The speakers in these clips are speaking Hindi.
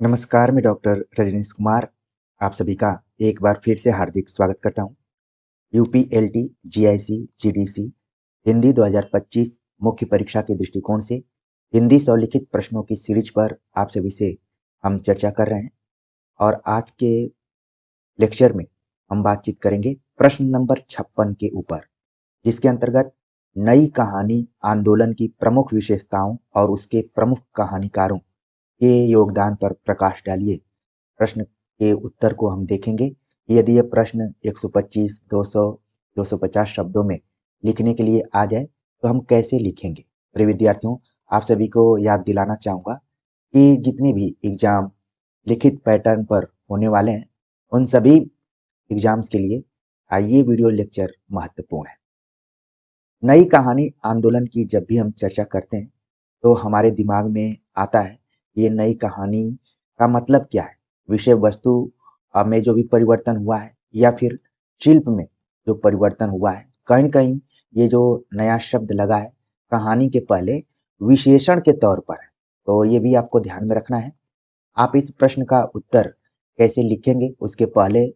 नमस्कार, मैं डॉक्टर रजनीश कुमार आप सभी का एक बार फिर से हार्दिक स्वागत करता हूँ। यूपीएलटी, जीआईसी, जीडीसी, हिंदी 2025 मुख्य परीक्षा के दृष्टिकोण से हिंदी स्वलिखित प्रश्नों की सीरीज पर आप सभी से हम चर्चा कर रहे हैं और आज के लेक्चर में हम बातचीत करेंगे प्रश्न नंबर 56 के ऊपर, जिसके अंतर्गत नई कहानी आंदोलन की प्रमुख विशेषताओं और उसके प्रमुख कहानीकारों के योगदान पर प्रकाश डालिए प्रश्न के उत्तर को हम देखेंगे। यदि यह प्रश्न 125, 200, 250 शब्दों में लिखने के लिए आ जाए तो हम कैसे लिखेंगे। प्रिय विद्यार्थियों, आप सभी को याद दिलाना चाहूँगा कि जितने भी एग्जाम लिखित पैटर्न पर होने वाले हैं, उन सभी एग्जाम्स के लिए ये वीडियो लेक्चर महत्वपूर्ण है। नई कहानी आंदोलन की जब भी हम चर्चा करते हैं तो हमारे दिमाग में आता है ये नई कहानी का मतलब क्या है, विषय वस्तु में जो भी परिवर्तन हुआ है या फिर शिल्प में जो परिवर्तन हुआ है। कहीं न कहीं ये जो नया शब्द लगा है कहानी के पहले विशेषण के तौर पर है, तो ये भी आपको ध्यान में रखना है। आप इस प्रश्न का उत्तर कैसे लिखेंगे उसके पहले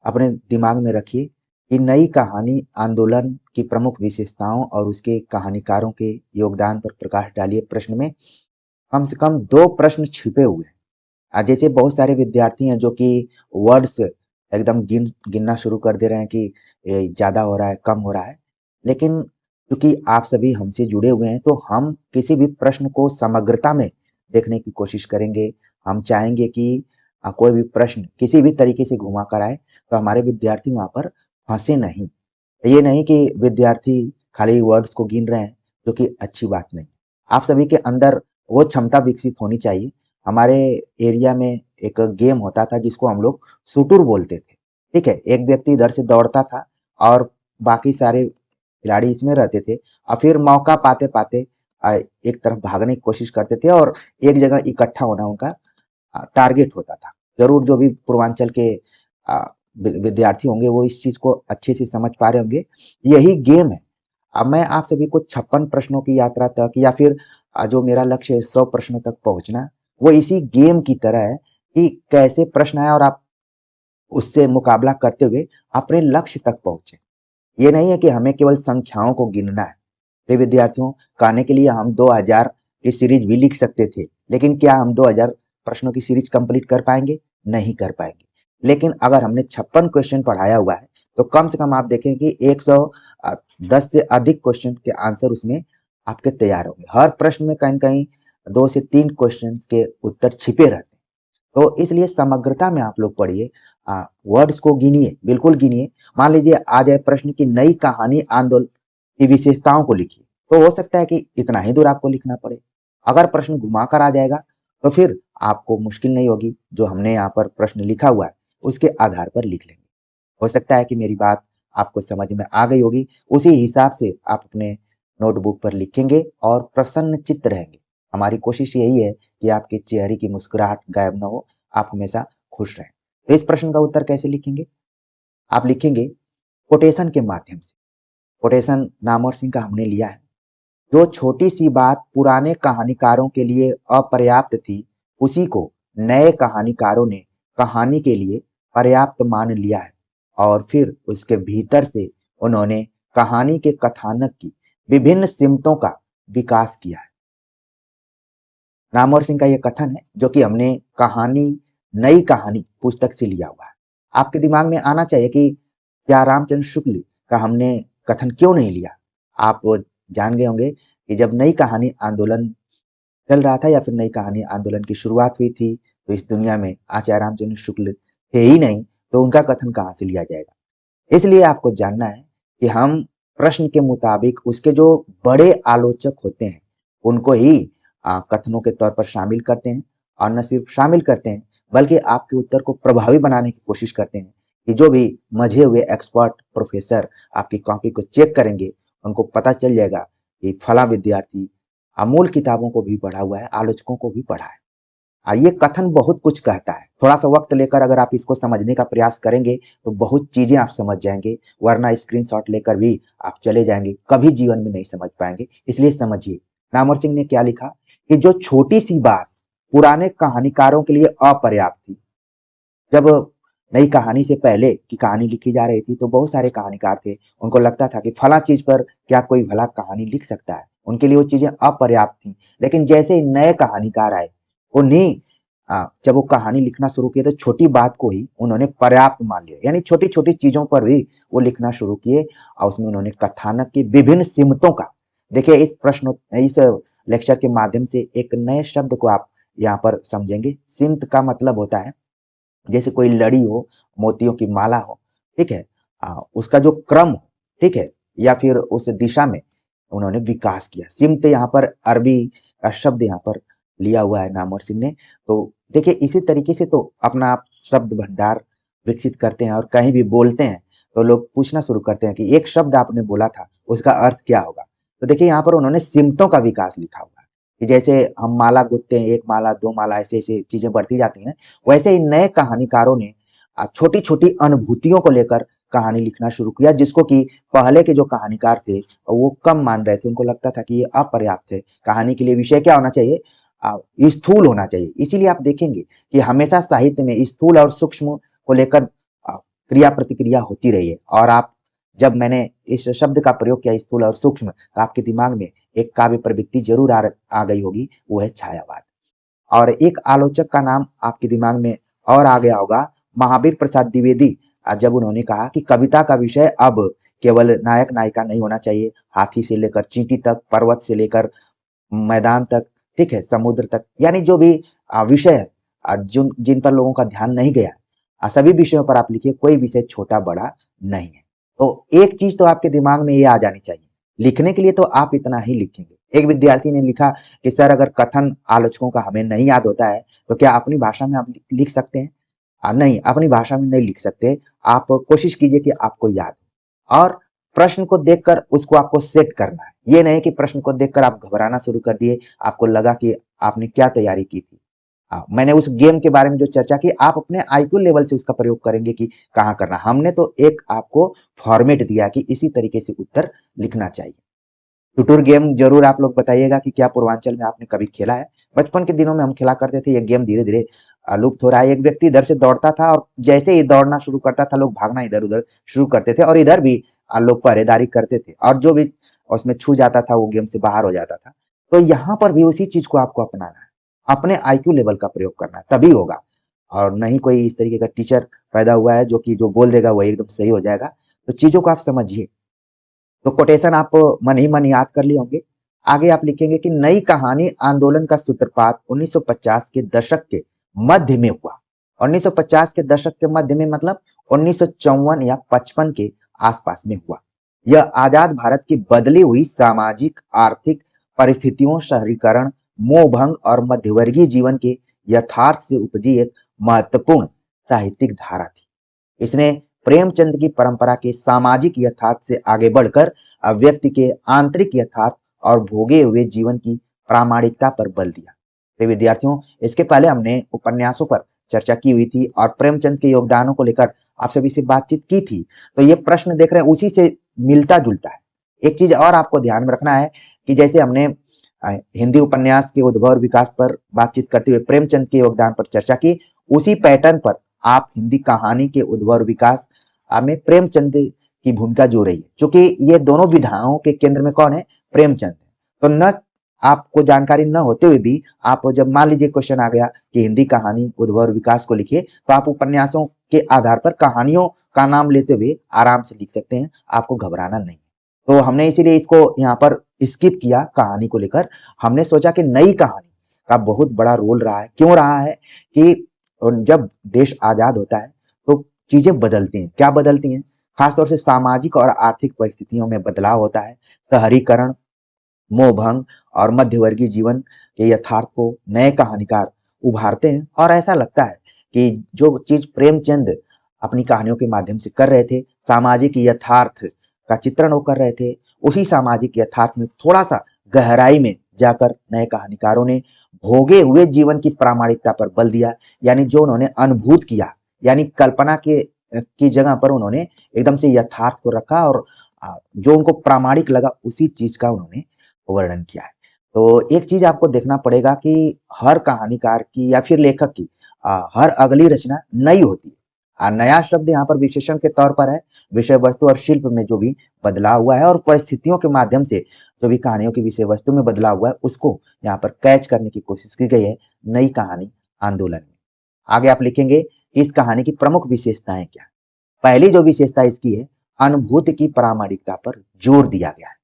अपने दिमाग में रखिए कि नई कहानी आंदोलन की प्रमुख विशेषताओं और उसके कहानीकारों के योगदान पर प्रकाश डालिए। प्रश्न में कम से कम 2 प्रश्न छिपे हुए हैं। जैसे बहुत सारे विद्यार्थी हैं जो कि वर्ड्स एकदम गिनना शुरू कर दे रहे हैं कि ज़्यादा हो रहा है, कम हो रहा है। लेकिन क्योंकि आप सभी हमसे जुड़े हुए हैं तो हम किसी भी प्रश्न को समग्रता में देखने की कोशिश करेंगे। हम चाहेंगे कि कोई भी प्रश्न किसी भी तरीके से घुमा कर आए तो हमारे विद्यार्थी वहाँ पर फँसे नहीं। ये नहीं कि विद्यार्थी खाली वर्ड्स को गिन रहे हैं, जो कि अच्छी बात नहीं। आप सभी के अंदर वो क्षमता विकसित होनी चाहिए। हमारे एरिया में एक गेम होता था जिसको हम लोग सुटुर बोलते थे, ठीक है? एक व्यक्ति इधर से दौड़ता था और बाकी सारे खिलाड़ी इसमें रहते थे और फिर मौका पाते-पाते एक तरफ भागने की कोशिश करते थे और एक जगह इकट्ठा होना उनका टारगेट होता था। ज़रूर जो भी पूर्वांचल के अ, विद्यार्थी होंगे वो इस चीज़ को अच्छे से समझ पा रहे होंगे। यही गेम है। अब मैं आप सभी को 56 प्रश्नों की यात्रा तक या फिर जो मेरा लक्ष्य है 100 प्रश्नों तक पहुँचना, वो इसी गेम की तरह है कि कैसे प्रश्न आए और आप उससे मुकाबला करते हुए अपने लक्ष्य तक पहुँचे। ये नहीं है कि हमें केवल संख्याओं को गिनना है। प्रिय विद्यार्थियों, कहने के लिए हम 2000 की सीरीज भी लिख सकते थे, लेकिन क्या हम 2000 प्रश्नों की सीरीज कंप्लीट कर पाएंगे? नहीं कर पाएंगे। लेकिन अगर हमने 56 क्वेश्चन पढ़ाया हुआ है तो कम से कम आप देखें कि 110 से अधिक क्वेश्चन के आंसर उसमें आपके तैयार होंगे। हर प्रश्न में कहीं न कहीं 2 से 3 क्वेश्चन के उत्तर छिपे रहते हैं। तो इसलिए समग्रता में आप लोग पढ़िए, वर्ड्स को गिनिए, बिल्कुल गिनिए। मान लीजिए आ जाए प्रश्न की नई कहानी आंदोलन की विशेषताओं को लिखिए, तो हो सकता है कि इतना ही दूर आपको लिखना पड़े। अगर प्रश्न घुमा कर आ जाएगा तो फिर आपको मुश्किल नहीं होगी, जो हमने यहाँ पर प्रश्न लिखा हुआ है उसके आधार पर लिख लेंगे। हो सकता है कि मेरी बात आपको समझ में आ गई होगी, उसी हिसाब से आप अपने नोटबुक पर लिखेंगे और प्रसन्नचित्त रहेंगे। हमारी कोशिश यही है कि आपके चेहरे की मुस्कुराहट गायब ना हो, आप हमेशा खुश रहें। तो इस प्रश्न का उत्तर कैसे लिखेंगे? आप लिखेंगे कोटेशन के माध्यम से। कोटेशन नामवर सिंह का हमने लिया है। जो छोटी सी बात पुराने कहानीकारों के लिए अपर्याप्त थी, उसी को नए कहानीकारों ने कहानी के लिए पर्याप्त मान लिया है और फिर उसके भीतर से उन्होंने कहानी के कथानक की विभिन्न सिमतों का विकास किया है। नामवर सिंह का ये कथन है जो कि हमने कहानी नई कहानी पुस्तक से लिया हुआ है। आपके दिमाग में आना चाहिए कि क्या रामचंद्र शुक्ल का हमने कथन क्यों नहीं लिया। आप जान गए होंगे कि जब नई कहानी आंदोलन चल रहा था या फिर नई कहानी आंदोलन की शुरुआत हुई थी तो इस दुनिया में आचार्य रामचंद्र शुक्ल थे ही नहीं, तो उनका कथन कहाँ से लिया जाएगा। इसलिए आपको जानना है कि हम प्रश्न के मुताबिक उसके जो बड़े आलोचक होते हैं उनको ही कथनों के तौर पर शामिल करते हैं और न सिर्फ शामिल करते हैं बल्कि आपके उत्तर को प्रभावी बनाने की कोशिश करते हैं कि जो भी मजे हुए एक्सपर्ट प्रोफेसर आपकी कॉपी को चेक करेंगे उनको पता चल जाएगा कि फला विद्यार्थी अमूल किताबों को भी पढ़ा हुआ है, आलोचकों को भी पढ़ा है। ये कथन बहुत कुछ कहता है। थोड़ा-सा वक़्त लेकर अगर आप इसको समझने का प्रयास करेंगे, तो बहुत चीज़ें आप समझ जाएँगे, वरना स्क्रीनशॉट लेकर भी आप चले जाएँगे, कभी जीवन में नहीं समझ पाएँगे। इसलिए समझिए, नामवर सिंह ने क्या लिखा कि जो छोटी-सी बात पुराने कहानीकारों के लिए अपर्याप्त थी। जब नई कहानी से पहले की कहानी लिखी जा रही थी तो बहुत सारे कहानीकार थे, उनको लगता था कि फला चीज पर क्या कोई भला कहानी लिख सकता है, उनके लिए वो चीजें अपर्याप्त थी। लेकिन जैसे ही नए कहानीकार आए, उन्हें जब वो कहानी लिखना शुरू किए तो छोटी बात को ही उन्होंने पर्याप्त मान लिया, यानी छोटी छोटी चीजों पर भी वो लिखना शुरू किए और उसमें उन्होंने कथानक की विभिन्न सीमतों का, देखिए इस लेक्चर के माध्यम से एक नए शब्द को आप यहाँ पर समझेंगे। सीमत का मतलब होता है जैसे कोई लड़ी हो, मोतियों की माला हो, ठीक है? उसका जो क्रम हो, ठीक है? या फिर उस दिशा में उन्होंने विकास किया। सिमत यहाँ पर अरबी का शब्द यहाँ पर लिया हुआ है नामवर सिंह ने। तो देखिए इसी तरीके से तो अपना आप शब्द भंडार विकसित करते हैं और कहीं भी बोलते हैं तो लोग पूछना शुरू करते हैं कि एक शब्द आपने बोला था, उसका अर्थ क्या होगा? तो देखिए यहाँ पर उन्होंने सिमतों का विकास लिखा हुआ है कि जैसे हम माला गुथते हैं, 1 माला, 2 माला ऐसे-ऐसे चीजें बढ़ती जाती हैं। वैसे ही नए कहानीकारों ने छोटी-छोटी अनुभूतियों को लेकर कहानी लिखना शुरू किया, जिसको कि पहले के जो कहानीकार थे वो कम मान रहे थे। उनको लगता था कि ये अपर्याप्त है। कहानी के लिए विषय क्या होना चाहिए? स्थूल होना चाहिए। इसीलिए आप देखेंगे कि हमेशा साहित्य में स्थूल और सूक्ष्म को लेकर क्रिया प्रतिक्रिया होती रही है। और आप जब मैंने इस शब्द का प्रयोग किया स्थूल और सूक्ष्म, तो आपके दिमाग में एक काव्य प्रवृत्ति जरूर आ गई होगी, वो है छायावाद। और एक आलोचक का नाम आपके दिमाग में और आ गया होगा, महावीर प्रसाद द्विवेदी। जब उन्होंने कहा कि कविता का विषय अब केवल नायक नायिका नहीं होना चाहिए, हाथी से लेकर चींटी तक, पर्वत से लेकर मैदान तक, ठीक है, समुद्र तक, यानी जो भी विषय है जिन पर लोगों का ध्यान नहीं गया, सभी विषयों पर आप लिखिए, कोई विषय छोटा बड़ा नहीं है। तो एक चीज तो आपके दिमाग में ये आ जानी चाहिए, लिखने के लिए तो आप इतना ही लिखेंगे। एक विद्यार्थी ने लिखा कि सर अगर कथन आलोचकों का हमें नहीं याद होता है तो क्या अपनी भाषा में आप लिख सकते हैं? नहीं, अपनी भाषा में नहीं लिख सकते। आप कोशिश कीजिए कि आपको याद हो और प्रश्न को देखकर उसको आपको सेट करना है। ये नहीं कि प्रश्न को देखकर आप घबराना शुरू कर दिए, आपको लगा कि आपने क्या तैयारी की थी। मैंने उस गेम के बारे में जो चर्चा की, आप अपने आईक्यू लेवल से उसका प्रयोग करेंगे कि कहाँ करना। हमने तो एक आपको फॉर्मेट दिया कि इसी तरीके से उत्तर लिखना चाहिए। टुटुर गेम जरूर आप लोग बताइएगा कि क्या पूर्वांचल में आपने कभी खेला है? बचपन के दिनों में हम खेला करते थे। ये गेम धीरे-धीरे लुप्त हो रहा है। एक व्यक्ति इधर से दौड़ता था और जैसे ही दौड़ना शुरू करता था, लोग भागना इधर-उधर शुरू करते थे और इधर भी लोग पहरेदारी करते थे और जो भी उसमें छू जाता था, वो गेम से बाहर हो जाता था। तो यहाँ पर भी उसी चीज को आपको अपनाना है। अपने आईक्यू लेवल का प्रयोग करना है, तभी होगा। और नहीं कोई इस तरीके का टीचर पैदा हुआ है जो बोल देगा वही एकदम सही हो जाएगा। तो चीजों को आप समझिए। तो कोटेशन आप मन ही मन याद कर लिए होंगे। आगे आप लिखेंगे कि नई कहानी आंदोलन का सूत्रपात 1950 के दशक के मध्य में हुआ। 1950 के दशक के मध्य में मतलब 1954 या 55 के आसपास में हुआ। यह आजाद भारत की बदली हुई सामाजिक आर्थिक परिस्थितियों, शहरीकरण, मोहभंग और मध्यवर्गीय जीवन के यथार्थ से उपजी एक महत्वपूर्ण साहित्यिक धारा थी। इसने प्रेमचंद की परंपरा के सामाजिक यथार्थ से आगे बढ़कर व्यक्ति के आंतरिक यथार्थ और भोगे हुए जीवन की प्रामाणिकता पर बल दिया। तो विद्यार्थियों, इसके पहले हमने उपन्यासों पर चर्चा की हुई थी और प्रेमचंद के योगदानों को लेकर आप सभी से बातचीत की थी। तो ये प्रश्न देख रहे हैं उसी से मिलता जुलता है। एक चीज और आपको ध्यान में रखना है कि जैसे हमने हिंदी उपन्यास के उद्भव और विकास पर बातचीत करते हुए प्रेमचंद के योगदान पर चर्चा की, उसी पैटर्न पर आप हिंदी कहानी के उद्भव और विकास में प्रेमचंद की भूमिका जो रही है, क्योंकि ये दोनों विधाओं के केंद्र में कौन है? प्रेमचंद। तो न आपको जानकारी न होते हुए भी आप जब मान लीजिए क्वेश्चन आ गया कि हिंदी कहानी उद्भव और विकास को लिखिए, तो आप उपन्यासों के आधार पर कहानियों का नाम लेते हुए आराम से लिख सकते हैं, आपको घबराना नहीं। तो हमने इसीलिए इसको यहाँ पर स्किप किया कहानी को लेकर। हमने सोचा कि नई कहानी का बहुत बड़ा रोल रहा है। क्यों रहा है? कि जब देश आजाद होता है तो चीजें बदलती हैं। क्या बदलती हैं? खासतौर से सामाजिक और आर्थिक परिस्थितियों में बदलाव होता है। शहरीकरण, मोहभंग और मध्यवर्गीय जीवन के यथार्थ को नए कहानीकार उभारते हैं और ऐसा लगता है कि जो चीज प्रेमचंद अपनी कहानियों के माध्यम से कर रहे थे, सामाजिक यथार्थ का चित्रण वो कर रहे थे, उसी सामाजिक यथार्थ में थोड़ा सा गहराई में जाकर नए कहानीकारों ने भोगे हुए जीवन की प्रामाणिकता पर बल दिया। यानी जो उन्होंने अनुभूत किया, यानी कल्पना के की जगह पर उन्होंने एकदम से यथार्थ को रखा और जो उनको प्रामाणिक लगा उसी चीज का उन्होंने वर्णन किया है। तो एक चीज आपको देखना पड़ेगा कि हर कहानीकार की या फिर लेखक की हर अगली रचना नई होती है। नया शब्द यहाँ पर विशेषण के तौर पर है। विषय वस्तु और शिल्प में जो भी बदलाव हुआ है और परिस्थितियों के माध्यम से जो भी कहानियों की विषय वस्तु में बदलाव हुआ है उसको यहाँ पर कैच करने की कोशिश की गई है नई कहानी आंदोलन में। आगे आप लिखेंगे कि इस कहानी की प्रमुख विशेषताएं क्या है। पहली जो विशेषता इसकी है, अनुभूति की प्रामाणिकता पर जोर दिया गया है।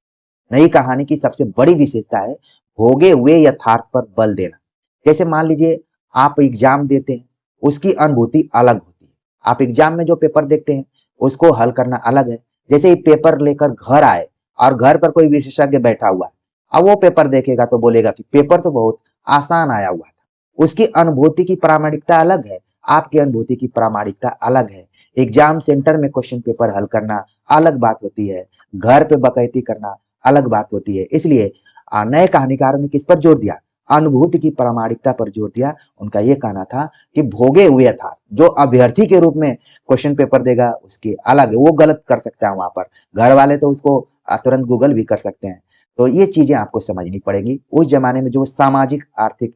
नई कहानी की सबसे बड़ी विशेषता है भोगे हुए यथार्थ पर बल देना। जैसे मान लीजिए आप एग्जाम देते हैं, उसकी अनुभूति अलग होती है। आप एग्जाम में जो पेपर देखते हैं उसको हल करना अलग है। जैसे ही पेपर लेकर घर आए और घर पर कोई विशेषज्ञ बैठा हुआ है, अब वो पेपर देखेगा तो बोलेगा कि पेपर तो बहुत आसान आया हुआ था। उसकी अनुभूति की प्रामाणिकता अलग है, आपकी अनुभूति की प्रामाणिकता अलग है। एग्जाम सेंटर में क्वेश्चन पेपर हल करना अलग बात होती है, घर पे बकैती करना अलग बात होती है। इसलिए नए कहानीकारों ने किस पर जोर दिया, अनुभूति की प्रामाणिकता पर जोर दिया। उनका यह कहना था कि भोगे हुए था, जो अभ्यर्थी के रूप में क्वेश्चन पेपर देगा उसकी अलग है, वो गलत कर सकता है। वहां पर घर वाले तो उसको तुरंत गूगल भी कर सकते हैं। तो ये चीजें आपको समझनी पड़ेगी। उस जमाने में जो सामाजिक आर्थिक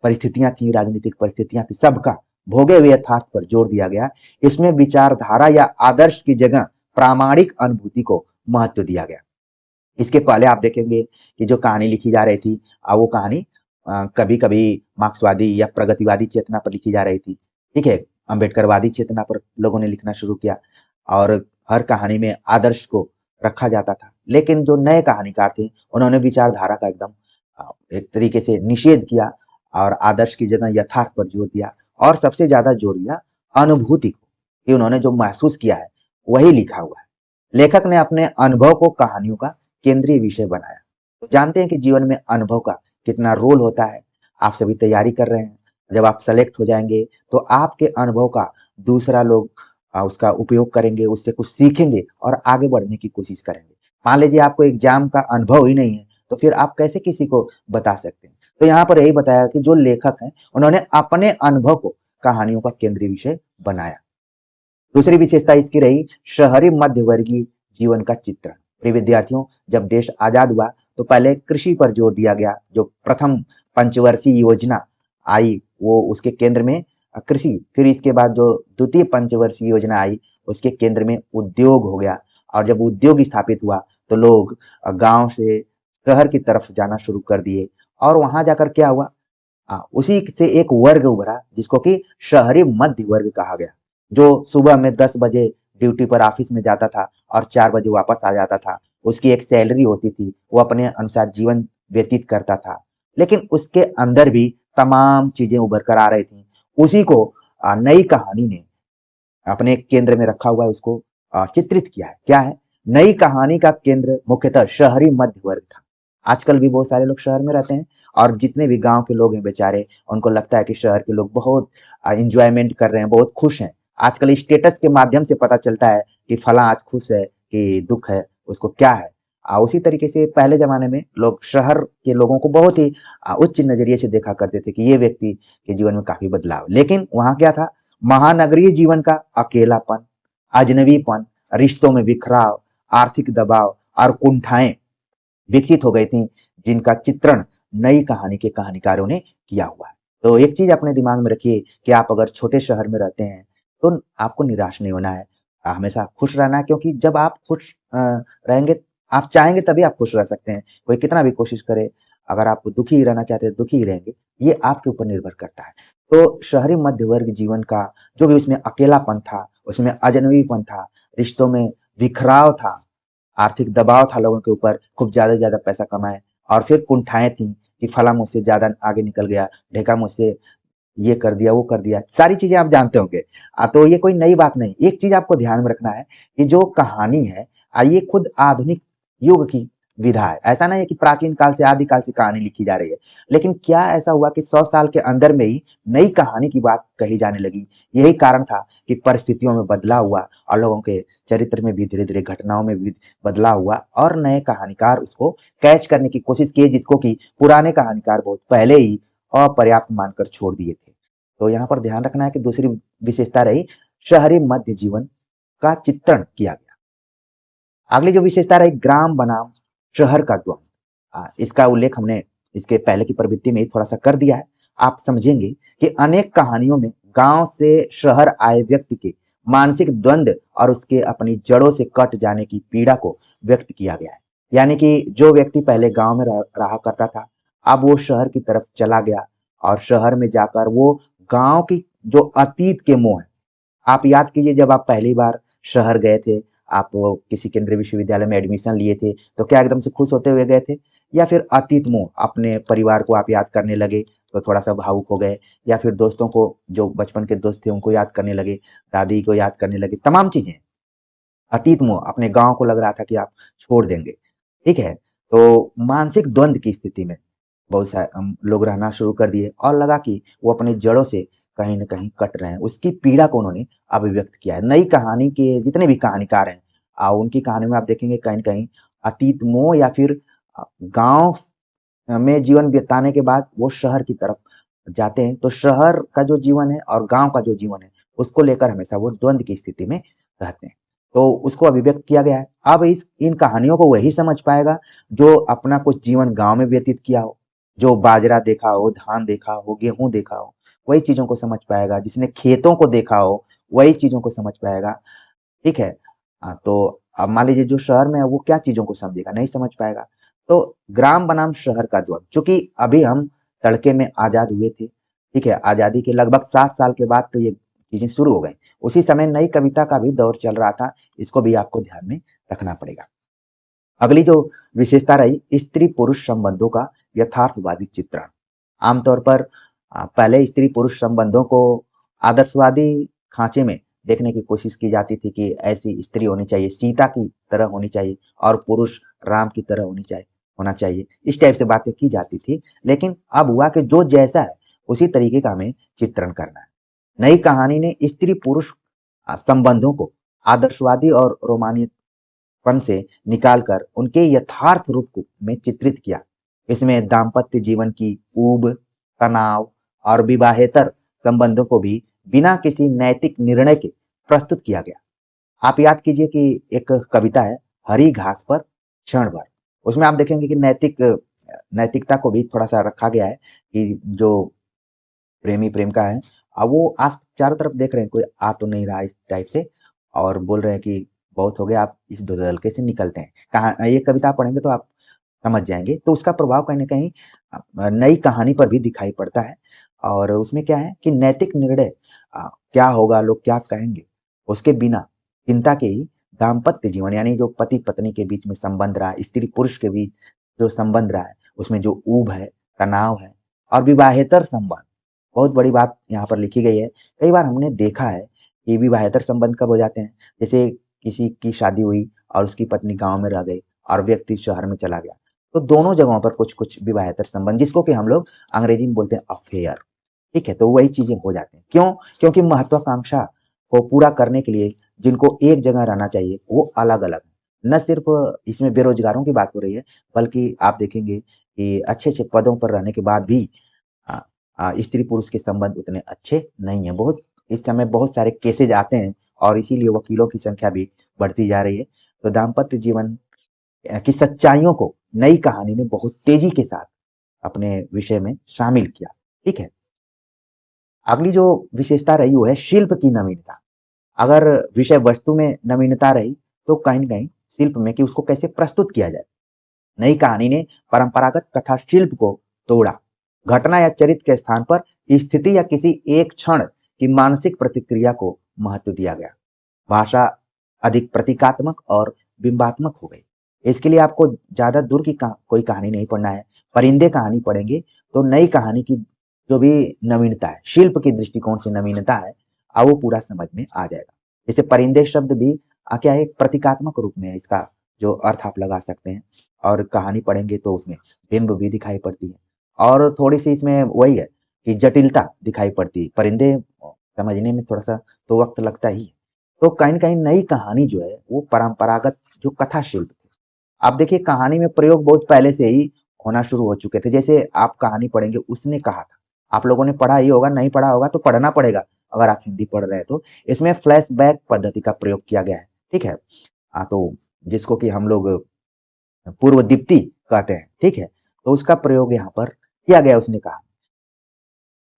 परिस्थितियां थी, राजनीतिक परिस्थितियां थी, सबका भोगे हुए यथार्थ पर जोर दिया गया। इसमें विचारधारा या आदर्श की जगह प्रामाणिक अनुभूति को महत्व दिया गया। इसके पहले आप देखेंगे कि जो कहानी लिखी जा रही थी वो कहानी कभी कभी मार्क्सवादी या प्रगतिवादी चेतना पर लिखी जा रही थी। ठीक है, अम्बेडकरवादी चेतना पर लोगों ने लिखना शुरू किया और हर कहानी में आदर्श को रखा जाता था। लेकिन जो नए कहानीकार थे उन्होंने विचारधारा का एकदम एक तरीके से निषेध किया और आदर्श की जगह यथार्थ पर जोर दिया और सबसे ज्यादा जोर दिया अनुभूति को, कि उन्होंने जो महसूस किया है वही लिखा हुआ है। लेखक ने अपने अनुभव को कहानियों का केंद्रीय विषय बनाया। तो जानते हैं कि जीवन में अनुभव का कितना रोल होता है। आप सभी तैयारी कर रहे हैं, जब आप सेलेक्ट हो जाएंगे तो आपके अनुभव का दूसरा लोग उसका उपयोग करेंगे, उससे कुछ सीखेंगे और आगे बढ़ने की कोशिश करेंगे। मान लीजिए आपको एग्जाम का अनुभव ही नहीं है तो फिर आप कैसे किसी को बता सकते हैं। तो यहाँ पर यही बताया कि जो लेखक हैं उन्होंने अपने अनुभव को कहानियों का केंद्रीय विषय बनाया। दूसरी विशेषता इसकी रही शहरी मध्यवर्गीय जीवन का चित्रण। प्रिय विद्यार्थियों, जब देश आजाद हुआ तो पहले कृषि पर जोर दिया गया। जो प्रथम पंचवर्षीय योजना आई वो उसके केंद्र में कृषि, फिर इसके बाद जो द्वितीय पंचवर्षीय योजना आई उसके केंद्र में उद्योग हो गया। और जब उद्योग स्थापित हुआ तो लोग गांव से शहर की तरफ जाना शुरू कर दिए और वहां जाकर क्या हुआ, उसी से एक वर्ग उभरा जिसको कि शहरी मध्य वर्ग कहा गया, जो सुबह में 10 बजे ड्यूटी पर ऑफिस में जाता था और 4 बजे वापस आ जाता था। उसकी एक सैलरी होती थी, वो अपने अनुसार जीवन व्यतीत करता था। लेकिन उसके अंदर भी तमाम चीजें उभर कर आ रही थी। उसी को नई कहानी ने अपने केंद्र में रखा हुआ है, उसको चित्रित किया है। क्या है, नई कहानी का केंद्र मुख्यतः शहरी मध्य वर्ग था। आजकल भी बहुत सारे लोग शहर में रहते हैं और जितने भी गांव के लोग हैं बेचारे, उनको लगता है कि शहर के लोग बहुत इंजॉयमेंट कर रहे हैं, बहुत खुश हैं। आजकल स्टेटस के माध्यम से पता चलता है कि फला आज खुश है कि दुख है, उसको क्या है। उसी तरीके से पहले जमाने में लोग शहर के लोगों को बहुत ही उच्च नजरिए से देखा करते थे कि ये व्यक्ति के जीवन में काफी बदलाव। लेकिन वहां क्या था, महानगरीय जीवन का अकेलापन, अजनबीपन, रिश्तों में बिखराव, आर्थिक दबाव और कुंठाएं विकसित हो गई थी, जिनका चित्रण नई कहानी के कहानीकारों ने किया हुआ है। तो एक चीज अपने दिमाग में रखिए कि आप अगर छोटे शहर में रहते हैं तो आपको निराश नहीं होना है, हमेशा खुश रहना है। क्योंकि जब आप खुश रहेंगे, आप चाहेंगे तभी आप खुश रह सकते हैं। कोई कितना भी कोशिश करे, अगर आप दुखी रहना चाहते हैं दुखी ही रहेंगे, ये आपके ऊपर निर्भर करता है। तो शहरी मध्य वर्ग जीवन का जो भी उसमें अकेलापन था, उसमें अजनबीपन था, रिश्तों में बिखराव था, आर्थिक दबाव था लोगों के ऊपर, खूब ज्यादा से ज्यादा पैसा कमाए, और फिर कुंठाएं थी कि फला मुझसे ज्यादा आगे निकल गया, ढेका मुझसे ये कर दिया वो कर दिया, सारी चीजें आप जानते होंगे। तो ये कोई नई बात नहीं। एक चीज आपको ध्यान में रखना है कि जो कहानी है ये खुद आधुनिक युग की विधा है। ऐसा नहीं है कि प्राचीन काल से आदिकाल से कहानी लिखी जा रही है। लेकिन क्या ऐसा हुआ कि 100 साल के अंदर में ही नई कहानी की बात कही जाने लगी। यही कारण था कि परिस्थितियों में बदलाव हुआ और लोगों के चरित्र में भी धीरे धीरे घटनाओं में भी बदलाव हुआ और नए कहानीकार उसको कैच करने की कोशिश किए, जिसको कि पुराने कहानीकार बहुत पहले ही अपर्याप्त मानकर छोड़ दिए थे। तो यहाँ पर ध्यान रखना है कि दूसरी विशेषता रही शहरी मध्य जीवन का चित्रण किया गया। अगली जो विशेषता रही ग्राम बनाम शहर का द्वंद। इसका उल्लेख हमने इसके पहले की प्रवृत्ति में ही थोड़ा सा कर दिया है। आप समझेंगे कि अनेक कहानियों में गांव से शहर आए व्यक्ति के मानसिक द्वंद्व और उसके अपनी जड़ों से कट जाने की पीड़ा को व्यक्त किया गया है। यानी कि जो व्यक्ति पहले गांव में रहा करता था, अब वो शहर की तरफ चला गया और शहर में जाकर वो गांव की जो अतीत के मोह है, आप याद कीजिए जब आप पहली बार शहर गए थे, आप किसी केंद्रीय विश्वविद्यालय में एडमिशन लिए थे, तो क्या एकदम से खुश होते हुए गए थे? या फिर अतीत मोह, अपने परिवार को आप याद करने लगे तो थोड़ा-सा भावुक हो गए, या फिर दोस्तों को, जो बचपन के दोस्त थे उनको याद करने लगे, दादी को याद करने लगे, तमाम चीज़ें। अतीत मोह, अपने गाँव को लग रहा था कि आप छोड़ देंगे, ठीक है? तो मानसिक द्वंद की स्थिति में बहुत सा लोग रहना शुरू कर दिए और लगा कि वो अपनी जड़ों से कहीं न कहीं कट रहे हैं। उसकी पीड़ा को उन्होंने अभिव्यक्त किया है। नई कहानी के जितने भी कहानीकार हैं, उनकी कहानियों में आप देखेंगे कहीं न कहीं अतीत मोह या फिर गाँव में जीवन बिताने के बाद वो शहर की तरफ जाते हैं, तो शहर का जो जीवन है और गाँव का जो जीवन है, उसको लेकर हमेशा वो द्वंद की स्थिति में रहते हैं। तो उसको अभिव्यक्त किया गया है। अब इस इन कहानियों को वही समझ पाएगा जो अपना कुछ जीवन गाँव में व्यतीत किया हो, जो बाजरा देखा हो, धान देखा हो, गेहूँ देखा हो, वही चीज़ों को समझ पाएगा। जिसने खेतों को देखा हो, वही चीज़ों को समझ पाएगा, ठीक है? तो अब मान लीजिए जो शहर में है वो क्या चीज़ों को समझेगा? नहीं समझ पाएगा। तो ग्राम बनाम शहर का द्वंद, चूँकि अभी हम तड़के में आज़ाद हुए थे, ठीक है? आज़ादी के लगभग 7 साल के बाद तो ये चीज़ें शुरू हो गई। उसी समय नई कविता का भी दौर चल रहा था, इसको भी आपको ध्यान में रखना पड़ेगा। अगली जो विशेषता रही, स्त्री-पुरुष संबंधों का यथार्थवादी चित्रण। आमतौर पर पहले स्त्री-पुरुष संबंधों को आदर्शवादी खाँचे में देखने की कोशिश की जाती थी कि ऐसी स्त्री होनी चाहिए, सीता की तरह होनी चाहिए और पुरुष राम की तरह होना चाहिए। इस टाइप से बातें की जाती थी, लेकिन अब हुआ कि जो जैसा है, उसी तरीके का हमें चित्रण करना है। नई कहानी ने स्त्री-पुरुष संबंधों को आदर्शवादी और रोमानियपन से निकालकर उनके यथार्थ रूप को में चित्रित किया। इसमें दाम्पत्य जीवन की ऊब, तनाव और विवाहेतर संबंधों को भी बिना किसी नैतिक निर्णय के प्रस्तुत किया गया। आप याद कीजिए कि एक कविता है, हरी घास पर क्षण भर। उसमें आप देखेंगे कि नैतिकता को भी थोड़ा-सा रखा गया है कि जो प्रेमी प्रेम का है, अब वो आस चारों तरफ देख रहे हैं, कोई आ तो नहीं रहा इस टाइप से, और बोल रहे हैं कि बहुत हो गया, आप इस धुंधलके से निकलते हैं। ये कविता पढ़ेंगे तो आप समझ जाएँगे। तो उसका प्रभाव कहीं न कहीं नई कहानी पर भी दिखाई पड़ता है, और उसमें क्या है कि नैतिक निर्णय क्या होगा, लोग क्या कहेंगे, उसके बिना चिंता के ही दाम्पत्य जीवन, यानी जो पति-पत्नी के बीच में संबंध रहा है, स्त्री-पुरुष के बीच जो संबंध रहा है, उसमें जो ऊब है, तनाव है और विवाहेतर संबंध, बहुत बड़ी बात यहाँ पर लिखी गई है। कई बार हमने देखा है कि विवाहेतर संबंध कब हो जाते हैं, जैसे किसी की शादी हुई और उसकी पत्नी गाँव में रह गई और व्यक्ति शहर में चला गया। तो दोनों जगहों पर कुछ-कुछ विवाहेतर संबंध, जिसको कि हम लोग अंग्रेजी में बोलते हैं अफ़ेयर, ठीक है? तो वही चीज़ें हो जाती हैं। क्यों? क्योंकि महत्वाकांक्षा को पूरा करने के लिए जिनको एक जगह रहना चाहिए, वो अलग-अलग हैं। न सिर्फ़ इसमें बेरोज़गारों की बात हो रही है, बल्कि आप देखेंगे कि अच्छे-अच्छे पदों पर रहने के बाद भी अ स्त्री-पुरुष के संबंध उतने अच्छे नहीं हैं। इस समय बहुत सारे केसेज़ आते हैं और इसीलिए वकीलों की संख्या भी बढ़ती जा रही है। तो दाम्पत्य जीवन की सच्चाइयों को नई कहानी ने बहुत तेज़ी के साथ अपने विषय में शामिल किया, ठीक है? अगली जो विशेषता रही वो है शिल्प की नवीनता। अगर विषय वस्तु में नवीनता रही, तो कहीं न कहीं शिल्प में कि उसको कैसे प्रस्तुत किया जाए। नई कहानी ने परंपरागत कथा शिल्प को तोड़ा। घटना या चरित्र के स्थान पर स्थिति या किसी एक क्षण की मानसिक प्रतिक्रिया को महत्व दिया गया। भाषा अधिक प्रतीकात्मक और बिंबात्मक हो गई। इसके लिए आपको ज़्यादा दूर की कोई कहानी नहीं पढ़ना है। परिंदे कहानी पढ़ेंगे तो नई कहानी की जो भी नवीनता है, शिल्प के दृष्टिकोण से नवीनता है, वो पूरा समझ में आ जाएगा। जैसे परिंदे शब्द भी क्या है, एक प्रतीकात्मक रूप में है, इसका जो अर्थ आप लगा सकते हैं, और कहानी पढ़ेंगे तो उसमें बिंब भी दिखाई पड़ती है, और थोड़ी-सी इसमें वही है कि जटिलता दिखाई पड़ती है। परिंदे समझने में थोड़ा-सा तो वक़्त लगता ही है। तो कहीं न कहीं नई कहानी जो है वो परंपरागत जो कथा शिल्प थे। आप देखिए कहानी में प्रयोग बहुत पहले से ही होना शुरू हो चुके थे। जैसे आप कहानी पढ़ेंगे, उसने कहा था। आप लोगों ने पढ़ा ही होगा, नहीं पढ़ा होगा तो पढ़ना पड़ेगा अगर आप हिंदी पढ़ रहे हैं तो। इसमें फ्लैशबैक पद्धति का प्रयोग किया गया है, ठीक है? तो जिसको कि हम लोग पूर्व दीप्ति कहते हैं, ठीक है। तो उसका प्रयोग यहाँ पर किया गया, उसने कहा।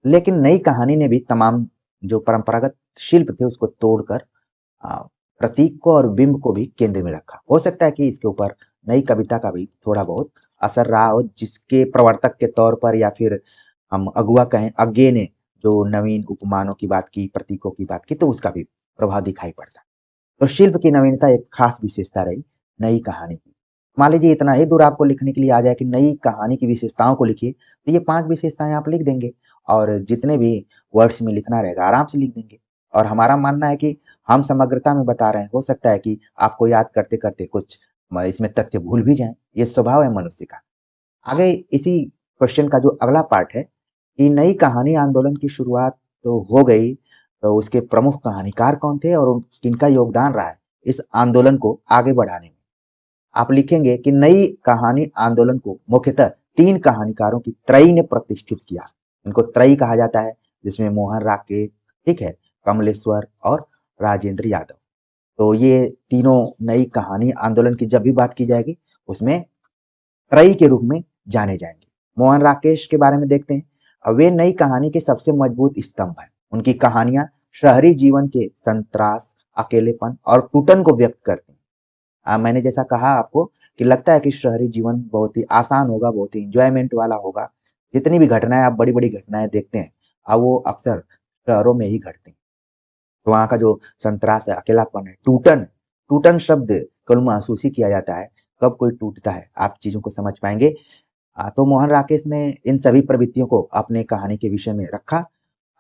लेकिन नई कहानी ने भी तमाम जो परंपरागत शिल्प थे उसको तोड़कर आ, प्रतीक को और बिंब को भी केंद्र में रखा। हो सकता है कि इसके ऊपर नई कविता का भी थोड़ा बहुत असर रहा हो, जिसके प्रवर्तक के तौर पर या फिर हम अगुआ कहें, अज्ञे ने जो नवीन उपमानों की बात की, प्रतीकों की बात की, तो उसका भी प्रभाव दिखाई पड़ता। तो शिल्प की नवीनता एक खास विशेषता रही नई कहानी की। मान लीजिए इतना ही दूर आपको लिखने के लिए आ जाए कि नई कहानी की विशेषताओं को लिखिए, तो ये 5 विशेषताएं आप लिख देंगे और जितने भी वर्ड्स में लिखना रहेगा आराम से लिख देंगे। और हमारा मानना है कि हम समग्रता में बता रहे हैं, हो सकता है कि आपको याद करते करते कुछ इसमें तथ्य भूल भी जाएं, ये स्वभाव है मनुष्य का। आगे इसी क्वेश्चन का जो अगला पार्ट है कि नई कहानी आंदोलन की शुरुआत तो हो गई, तो उसके प्रमुख कहानीकार कौन थे और किनका योगदान रहा है इस आंदोलन को आगे बढ़ाने में। आप लिखेंगे कि नई कहानी आंदोलन को मुख्यतः 3 कहानीकारों की त्रयी ने प्रतिष्ठित किया। इनको त्रयी कहा जाता है, जिसमें मोहन राकेश, ठीक है, कमलेश्वर और राजेंद्र यादव। तो ये तीनों नई कहानी आंदोलन की जब भी बात की जाएगी उसमें त्रयी के रूप में जाने जाएंगे। मोहन राकेश के बारे में देखते हैं। अब वे नई कहानी के सबसे मजबूत स्तंभ हैं। उनकी कहानियां शहरी जीवन के संत्रास, अकेलेपन और टूटन को व्यक्त करती हैं। मैंने जैसा कहा आपको कि लगता है कि शहरी जीवन बहुत ही आसान होगा, बहुत ही इंजॉयमेंट वाला होगा। जितनी भी घटनाएं आप बड़ी बड़ी घटनाएं देखते हैं, अब वो अक्सर शहरों में ही घटती हैं। तो वहाँ का जो संतरास है, अकेलापन है, टूटन, टूटन शब्द कल महसूस ही किया जाता है। कब कोई टूटता है आप चीजों को समझ पाएंगे। तो मोहन राकेश ने इन सभी प्रवृत्तियों को अपने कहानी के विषय में रखा।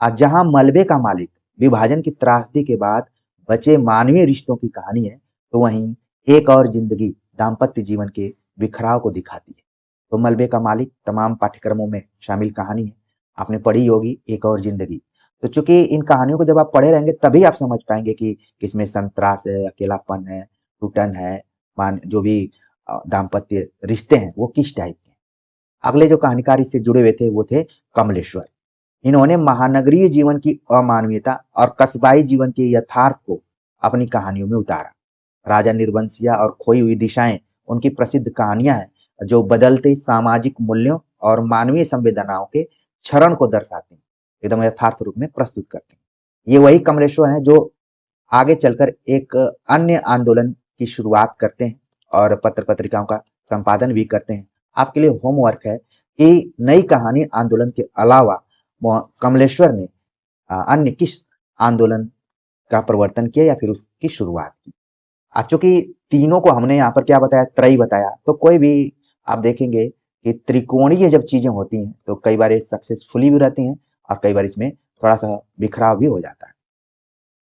जहां मलबे का मालिक विभाजन की त्रासदी के बाद बचे मानवीय रिश्तों की कहानी है, तो वहीं एक और जिंदगी दाम्पत्य जीवन के बिखराव को दिखाती है। तो मलबे का मालिक तमाम पाठ्यक्रमों में शामिल कहानी है, आपने पढ़ी होगी एक और जिंदगी। तो चूंकि इन कहानियों को जब आप पढ़े रहेंगे तभी आप समझ पाएंगे कि किसमें संतरास है, अकेलापन है, टूटन है, मान जो भी दाम्पत्य रिश्ते हैं वो किस टाइप के। अगले जो कहानीकार इससे जुड़े हुए थे वो थे कमलेश्वर। इन्होंने महानगरीय जीवन की अमानवीयता और कस्बाई जीवन के यथार्थ को अपनी कहानियों में उतारा। राजा निर्वंशिया और खोई हुई दिशाएं उनकी प्रसिद्ध कहानियां हैं, जो बदलते सामाजिक मूल्यों और मानवीय संवेदनाओं के क्षरण को दर्शाते हैं, एकदम यथार्थ रूप में प्रस्तुत करते हैं। ये वही कमलेश्वर हैं जो आगे चलकर एक अन्य आंदोलन की शुरुआत करते हैं और पत्र पत्रिकाओं का संपादन भी करते हैं। आपके लिए होमवर्क है कि नई कहानी आंदोलन के अलावा कमलेश्वर ने अन्य किस आंदोलन का प्रवर्तन किया या फिर उसकी शुरुआत की। चूंकि तीनों को हमने यहाँ पर क्या बताया, त्रयी बताया, तो कोई भी आप देखेंगे कि त्रिकोणीय जब चीजें होती हैं तो कई बार सक्सेसफुली भी रहती हैं और कई बार इसमें थोड़ा सा बिखराव भी हो जाता है।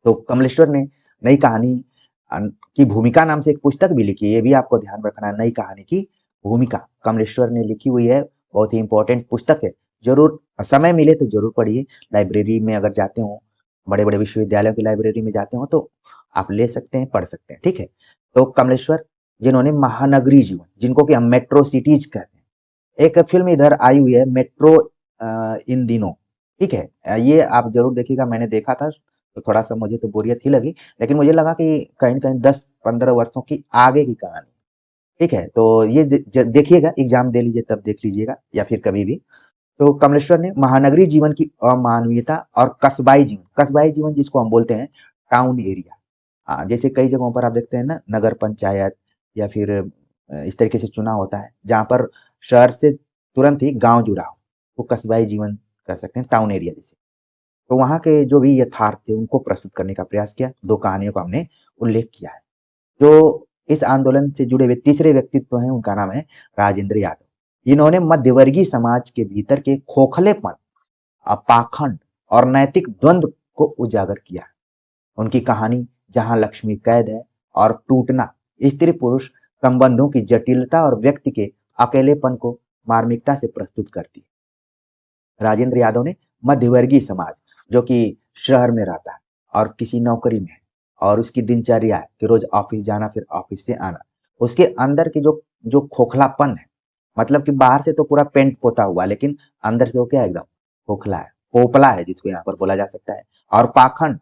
तो कमलेश्वर ने नई कहानी की भूमिका नाम से एक पुस्तक भी लिखी है, ये भी आपको ध्यान रखना है। नई कहानी की भूमिका कमलेश्वर ने लिखी हुई है, बहुत ही इंपॉर्टेंट पुस्तक है। जरूर समय मिले तो जरूर पढ़िए। लाइब्रेरी में अगर जाते हो, बड़े बड़े विश्वविद्यालयों की लाइब्रेरी में जाते हो तो आप ले सकते हैं, पढ़ सकते हैं, ठीक है। तो कमलेश्वर जिन्होंने महानगरी जीवन, जिनको कि हम मेट्रो सिटीज कहते हैं, एक फिल्म इधर आई हुई है मेट्रो इन दिनों, ठीक है। ये आप जरूर देखिएगा, मैंने देखा था तो थोड़ा सा मुझे तो बोरियत ही लगी, लेकिन मुझे लगा कि कहीं न कहीं 10-15 वर्षों की आगे की कहानी, ठीक है। तो ये देखिएगा, एग्जाम दे लीजिए तब देख लीजिएगा या फिर कभी भी। तो कमलेश्वर ने महानगरी जीवन की अमानवीयता और कस्बाई जीवन जिसको हम बोलते हैं टाउन एरिया, जैसे कई जगहों पर आप देखते हैं ना, नगर पंचायत या फिर इस तरीके से चुनाव होता है जहाँ पर शहर से तुरंत ही गांव जुड़ा हो, वो कस्बाई जीवन कह सकते हैं, टाउन एरिया जैसे। तो वहाँ के जो भी यथार्थ थे उनको प्रस्तुत करने का प्रयास किया। 2 कहानियों का हमने उल्लेख किया है। जो इस आंदोलन से जुड़े हुए तीसरे व्यक्तित्व हैं उनका नाम है राजेंद्र यादव। इन्होंने मध्यवर्गीय समाज के भीतर के खोखलेपन, पाखंड और नैतिक द्वंद्व को उजागर किया। उनकी कहानी जहां लक्ष्मी कैद है और टूटना स्त्री पुरुष संबंधों की जटिलता और व्यक्ति के अकेलेपन को मार्मिकता से प्रस्तुत करती है। राजेंद्र यादव ने मध्यवर्गीय समाज, जो कि शहर में रहता है और किसी नौकरी में है और उसकी दिनचर्या है कि रोज ऑफिस जाना फिर ऑफिस से आना, उसके अंदर की जो जो खोखलापन है, मतलब कि बाहर से तो पूरा पेंट पोता हुआ लेकिन अंदर से वो क्या एकदम खोखला है, पोपला है जिसको यहाँ पर बोला जा सकता है। और पाखंड,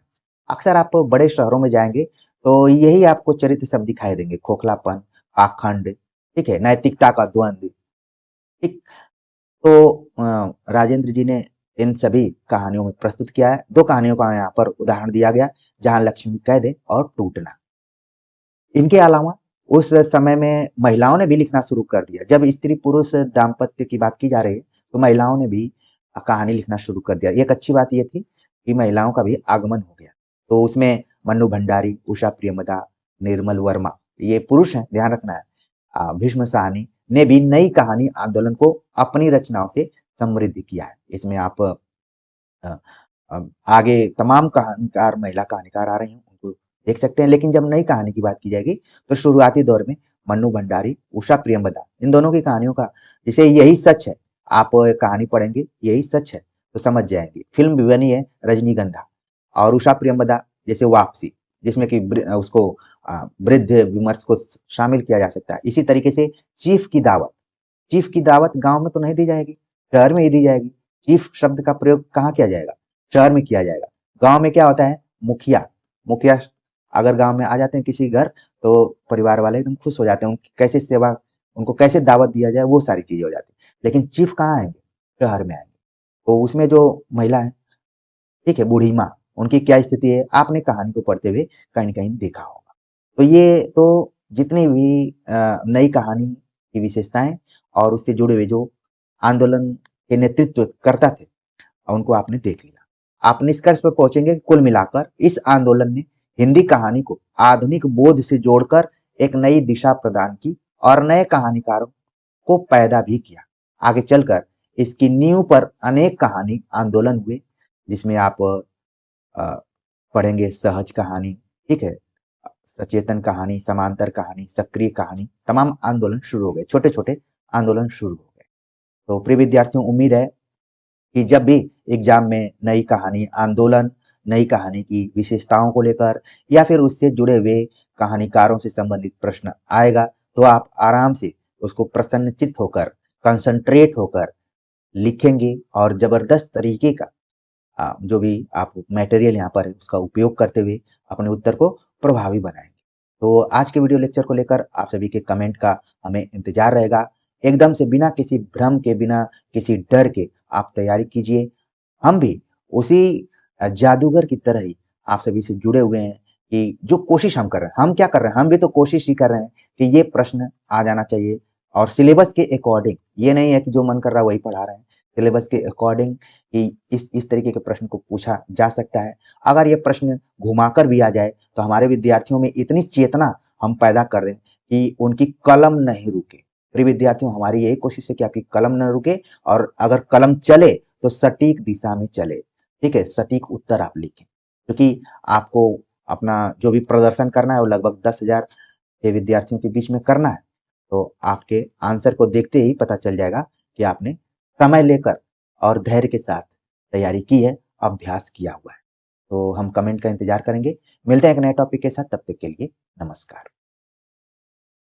अक्सर आप बड़े शहरों में जाएंगे तो यही आपको चरित्र सब दिखाई देंगे, खोखलापन, पाखंड, ठीक है, नैतिकता का द्वंद्व, ठीक। तो राजेंद्र जी ने इन सभी कहानियों में प्रस्तुत किया है। 2 कहानियों का यहाँ पर उदाहरण दिया गया, जहाँ लक्ष्मी कैद है और टूटना। इनके अलावा उस समय में महिलाओं ने भी लिखना शुरू कर दिया। जब स्त्री-पुरुष दाम्पत्य की बात की जा रही है, तो महिलाओं ने भी कहानी लिखना शुरू कर दिया। एक अच्छी बात ये थी कि महिलाओं का भी आगमन हो गया। तो उसमें मन्नू भंडारी, उषा प्रियमदा, निर्मल वर्मा, ये पुरुष हैं, ध्यान रखना है। भीष्म साहनी ने भी नई कहानी आंदोलन को अपनी रचनाओं से समृद्ध किया है। इसमें आप अ, आगे तमाम कहानीकार, महिला कहानीकार आ रही हैं, उनको देख सकते हैं। लेकिन जब नई कहानी की बात की जाएगी, तो शुरुआती दौर में मन्नू भंडारी, उषा प्रियमदा, इन दोनों की कहानियों का, जैसे यही सच है, आप कहानी पढ़ेंगे, यही सच है, तो समझ जाएंगे। फिल्म भी बनी है रजनीगंधा, और उषा प्रियमदा जैसे वापसी, जिसमें कि उसको वृद्ध विमर्श को शामिल किया जा सकता है। इसी तरीके से चीफ की दावत, चीफ की दावत गांव में तो नहीं दी जाएगी, शहर में ही दी जाएगी। चीफ शब्द का प्रयोग कहाँ किया जाएगा? शहर में किया जाएगा। गांव में क्या होता है? मुखिया, मुखिया अगर गांव में आ जाते हैं किसी घर, तो परिवार वाले एकदम खुश हो जाते हैं। उनकी कैसे सेवा, उनको कैसे दावत दिया जाए, वो सारी चीजें हो जाती है। लेकिन चीफ कहाँ आएंगे? शहर में आएंगे। तो उसमें जो महिला है, ठीक है, बूढ़ी माँ, उनकी क्या स्थिति है, आपने कहानी को पढ़ते हुए कहीं न कहीं देखा होगा। तो ये तो जितनी भी नई कहानी की विशेषताएँ और उससे जुड़े हुए जो आंदोलन के नेतृत्व करता थे, उनको आपने देख लिया। आप निष्कर्ष पर पहुँचेंगे कि कुल मिलाकर इस आंदोलन ने हिंदी कहानी को आधुनिक बोध से जोड़कर एक नई दिशा प्रदान की और नए कहानीकारों को पैदा भी किया। आगे चलकर इसकी नींव पर अनेक कहानी आंदोलन हुए, जिसमें आप अ, पढ़ेंगे सहज कहानी, ठीक है, सचेतन कहानी, समांतर कहानी, सक्रिय कहानी, तमाम आंदोलन शुरू हो गए, छोटे-छोटे आंदोलन शुरू हो गए। तो प्रिय विद्यार्थियों, उम्मीद है कि जब भी एग्जाम में नई कहानी आंदोलन, नई कहानी की विशेषताओं को लेकर या फिर उससे जुड़े हुए कहानीकारों से संबंधित प्रश्न आएगा, तो आप आराम से उसको प्रसन्नचित्त होकर, कंसंट्रेट होकर लिखेंगे और जबरदस्त तरीके का जो भी आप मटेरियल यहाँ पर है, उसका उपयोग करते हुए अपने उत्तर को प्रभावी बनाएंगे। तो आज के वीडियो लेक्चर को लेकर आप सभी के कमेंट का हमें इंतजार रहेगा। एकदम से बिना किसी भ्रम के, बिना किसी डर के आप तैयारी कीजिए। हम भी उसी जादूगर की तरह ही आप सभी से जुड़े हुए हैं कि जो कोशिश हम कर रहे हैं, हम क्या कर रहे हैं, हम भी तो कोशिश ही कर रहे हैं कि ये प्रश्न आ जाना चाहिए, और सिलेबस के अकॉर्डिंग। ये नहीं है कि जो मन कर रहा है वही पढ़ा रहे हैं, सिलेबस के अकॉर्डिंग कि इस तरीके के प्रश्न को पूछा जा सकता है। अगर ये प्रश्न घुमाकर भी आ जाए, तो हमारे विद्यार्थियों में इतनी चेतना हम पैदा कर दें कि उनकी कलम नहीं रुके। प्रिय विद्यार्थियों, हमारी यही कोशिश है कि आपकी कलम न रुके, और अगर कलम चले तो सटीक दिशा में चले, ठीक है, सटीक उत्तर आप लिखें। क्योंकि आपको अपना जो भी प्रदर्शन करना है, वो लगभग 10,000 के विद्यार्थियों के बीच में करना है। तो आपके आंसर को देखते ही पता चल जाएगा कि आपने समय लेकर और धैर्य के साथ तैयारी की है, अभ्यास किया हुआ है। तो हम कमेंट का इंतजार करेंगे। मिलते हैं एक नए टॉपिक के साथ, तब तक के लिए नमस्कार।